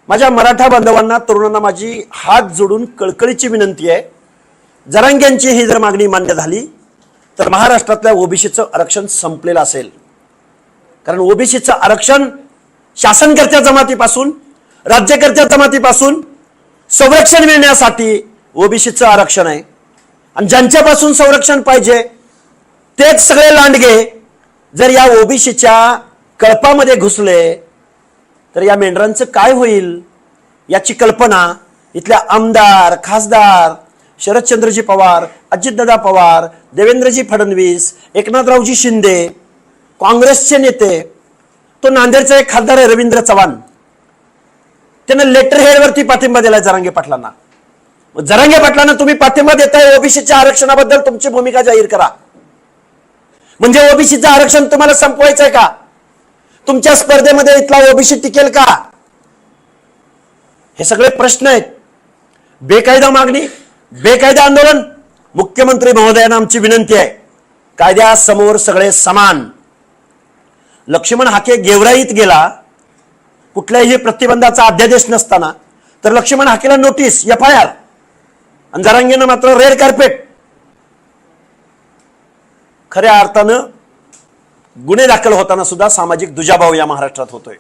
माझ्या मराठा बांधवांना, तरुणांना माझी हात जोडून कळकळीची विनंती आहे, जरांग्यांची ही जर मागणी मान्य झाली तर महाराष्ट्रातल्या ओबीसीचं आरक्षण संपलेलं असेल. कारण ओबीसीचं आरक्षण शासनकर्त्या जमातीपासून, राज्यकर्त्या जमातीपासून संरक्षण मिळण्यासाठी ओबीसीचं आरक्षण आहे. आणि ज्यांच्यापासून संरक्षण पाहिजे तेच सगळे लांडगे जर या ओबीसीच्या कळपामध्ये घुसले तर या मेंढरांचं काय होईल याची कल्पना इथल्या आमदार, खासदार शरदचंद्रजी पवार, अजितदादा पवार, देवेंद्रजी फडणवीस, एकनाथरावजी शिंदे, काँग्रेसचे नेते, तो नांदेडचा एक खासदार आहे रवींद्र चव्हाण, त्यानं लेटर हेडवरती पाठिंबा दिलाय जरांगे पाटलांना. जरांगे पाटलांना तुम्ही पाठिंबा देताय, ओबीसीच्या आरक्षणाबद्दल तुमची भूमिका जाहीर करा. म्हणजे ओबीसीचं आरक्षण तुम्हाला संपवायचंय का? तुमच्या स्पर्धेमध्ये इथला ओबीसी टिकेल का? हे सगळे प्रश्न आहेत. बेकायदा मागणी, बेकायदा आंदोलन. मुख्यमंत्री महोदयांना आमची विनंती आहे, कायद्यासमोर सगळे समान. लक्ष्मण हाके गेवराईत गेला, कुठल्याही प्रतिबंधाचा अध्यादेश नसताना, तर लक्ष्मण हाकेला नोटीस, FIR, आणि जरांगेनं मात्र रेड कार्पेट. खऱ्या अर्थानं गुन्हे दाखल होताना सुद्धा सामाजिक दुजाभाव या महाराष्ट्रात होतोय.